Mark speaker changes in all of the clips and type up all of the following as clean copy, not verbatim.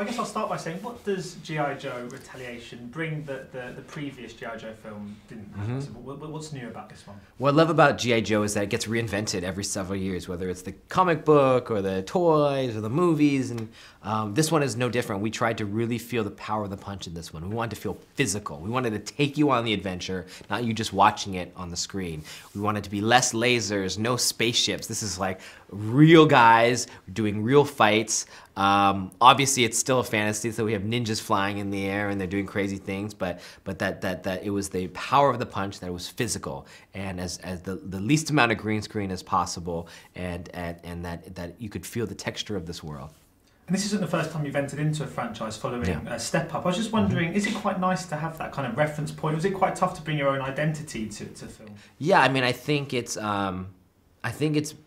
Speaker 1: guess I'll start by saying, what does G.I. Joe Retaliation bring that the previous G.I. Joe film didn't have? So what's new about this one?
Speaker 2: What I love about G.I. Joe is that it gets reinvented every several years, whether it's the comic book or the toys or the movies, and this one is no different. We tried to really feel the power of the punch in this one. We wanted to feel physical. We wanted to take you on the adventure, not you just watching it on the screen. We wanted to be less lasers, no spaceships. This is like real guys doing real fights. Obviously, it's still a fantasy, so we have ninjas flying in the air and they're doing crazy things. But that it was the power of the punch, that it was physical, and as the least amount of green screen as possible, and that you could feel the texture of this world.
Speaker 1: And this isn't the first time you've entered into a franchise following Step Up. I was just wondering, is it quite nice to have that kind of reference point? Was it quite tough to bring your own identity to film?
Speaker 2: Yeah, I mean, I think it's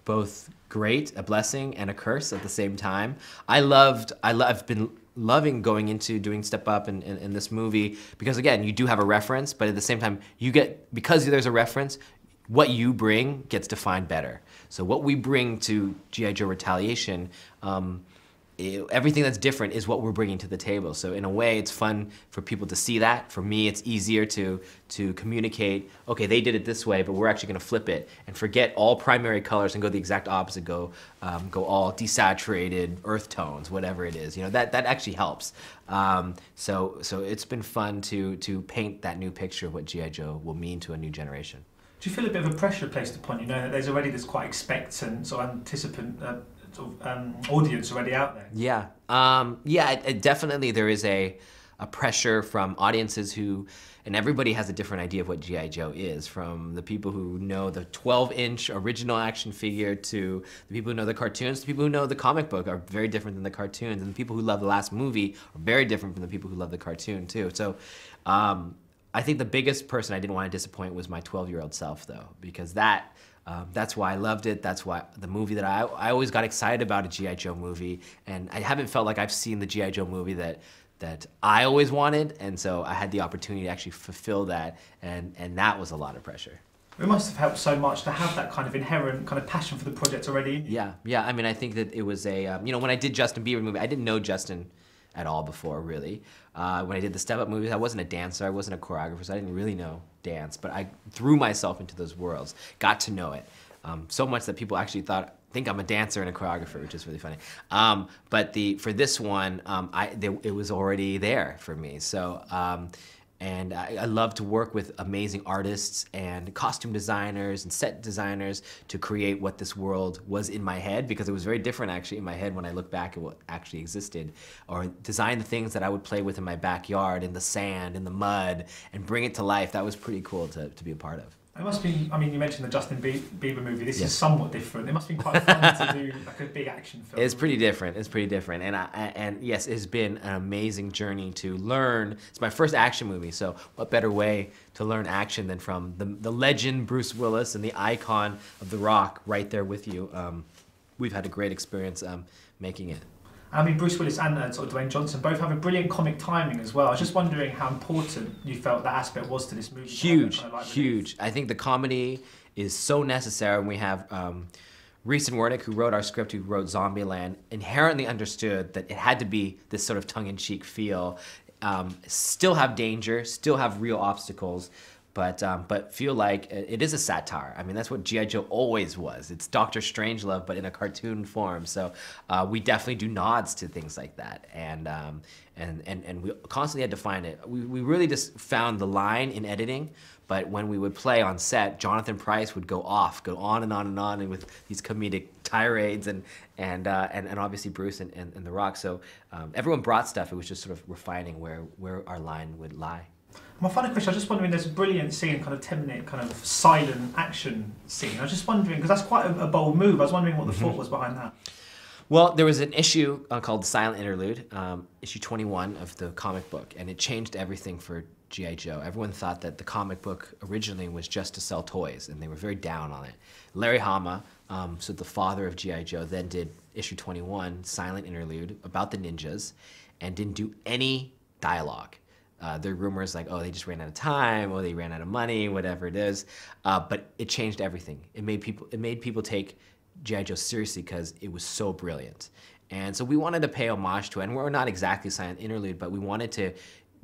Speaker 2: both great, a blessing, and a curse at the same time. I've been loving going into doing Step Up in this movie because, again, you do have a reference, but at the same time, because there's a reference, what you bring gets defined better. So what we bring to G.I. Joe Retaliation, everything that's different is what we're bringing to the table. So in a way, it's fun for people to see that. For me, it's easier to communicate, okay, they did it this way, but we're actually gonna flip it and forget all primary colors and go the exact opposite, go all desaturated earth tones, whatever it is. You know, that actually helps. So it's been fun to paint that new picture of what G.I. Joe will mean to a new generation.
Speaker 1: Do you feel a bit of a pressure placed upon you, knowing that there's already this quite expectant sort of anticipant audience already out there?
Speaker 2: Yeah, definitely there is a pressure from audiences who, and everybody has a different idea of what G.I. Joe is, from the people who know the 12-inch original action figure to the people who know the cartoons, to people who know the comic book are very different than the cartoons, and the people who love the last movie are very different from the people who love the cartoon too. So I think the biggest person I didn't want to disappoint was my 12-year-old self, though, because that's why I loved it. That's why the movie that I always got excited about, a G.I. Joe movie, and I haven't felt like I've seen the G.I. Joe movie that I always wanted, and so I had the opportunity to actually fulfill that, and that was a lot of pressure.
Speaker 1: It must have helped so much to have that kind of inherent kind of passion for the project already in you.
Speaker 2: Yeah. I mean, I think that it was a, when I did Justin Bieber movie, I didn't know Justin at all before, really. When I did the Step Up movies, I wasn't a dancer, I wasn't a choreographer, so I didn't really know dance, but I threw myself into those worlds, got to know it. So much that people actually think I'm a dancer and a choreographer, which is really funny. But for this one, it was already there for me. So, and I love to work with amazing artists and costume designers and set designers to create what this world was in my head, because it was very different actually in my head when I look back at what actually existed, or design the things that I would play with in my backyard, in the sand, in the mud, and bring it to life. That was pretty cool to be a part of.
Speaker 1: It must be, I mean, you mentioned the Justin Bieber movie. This is somewhat different. It must be quite fun to do like a big action film.
Speaker 2: It's pretty different. It's pretty different. And yes, it's been an amazing journey to learn. It's my first action movie, so what better way to learn action than from the legend Bruce Willis and the icon of The Rock right there with you. We've had a great experience making it.
Speaker 1: I mean, Bruce Willis and sort of Dwayne Johnson both have a brilliant comic timing as well. I was just wondering how important you felt that aspect was to this movie.
Speaker 2: Huge. I think the comedy is so necessary. And we have Reese and Wernick, who wrote our script, who wrote Zombieland, inherently understood that it had to be this sort of tongue-in-cheek feel. Still have danger, still have real obstacles, but feel like it is a satire. I mean, that's what G.I. Joe always was. It's Dr. Strangelove, but in a cartoon form. So we definitely do nods to things like that, and we constantly had to find it. We really just found the line in editing, but when we would play on set, Jonathan Pryce would go on and on, and with these comedic tirades, and obviously Bruce and The Rock. So everyone brought stuff. It was just sort of refining where our line would lie.
Speaker 1: My final question, I was just wondering, there's a brilliant scene, kind of 10-minute kind of silent action scene. I was just wondering, because that's quite a bold move, I was wondering what the thought was behind that.
Speaker 2: Well, there was an issue called The Silent Interlude, issue 21 of the comic book, and it changed everything for G.I. Joe. Everyone thought that the comic book originally was just to sell toys, and they were very down on it. Larry Hama, so the father of G.I. Joe, then did issue 21, Silent Interlude, about the ninjas, and didn't do any dialogue. There are rumors like, oh, they just ran out of time, or they ran out of money, whatever it is. But it changed everything. It made people take G.I. Joe seriously because it was so brilliant. And so we wanted to pay homage to it, and we're not exactly silent interlude, but we wanted to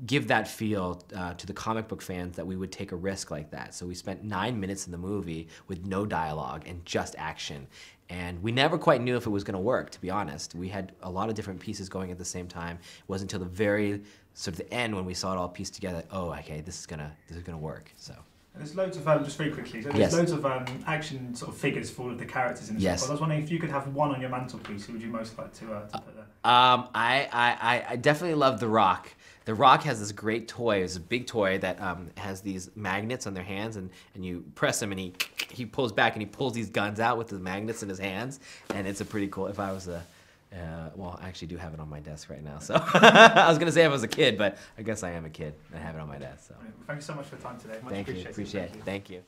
Speaker 2: give that feel to the comic book fans that we would take a risk like that. So we spent 9 minutes in the movie with no dialogue and just action. And we never quite knew if it was going to work, to be honest. We had a lot of different pieces going at the same time. It wasn't until the very sort of the end when we saw it all pieced together. Oh, okay, this is gonna work. So.
Speaker 1: And there's loads of just very quickly. So there's
Speaker 2: Yes.
Speaker 1: loads of action sort of figures for all of the characters in the
Speaker 2: Yes.
Speaker 1: squad. I was wondering if you could have one on your mantelpiece. Who would you most like to put there?
Speaker 2: I definitely love The Rock. The Rock has this great toy. It's a big toy that has these magnets on their hands, and you press him, and he pulls back, and he pulls these guns out with the magnets in his hands, and it's a pretty cool. If I was a well, I actually do have it on my desk right now. So I was gonna say if I was a kid, but I guess I am a kid. I have it on my desk. So
Speaker 1: Well, thank you so much for the time today. Much
Speaker 2: thank you,
Speaker 1: appreciated.
Speaker 2: appreciate it. Thank you.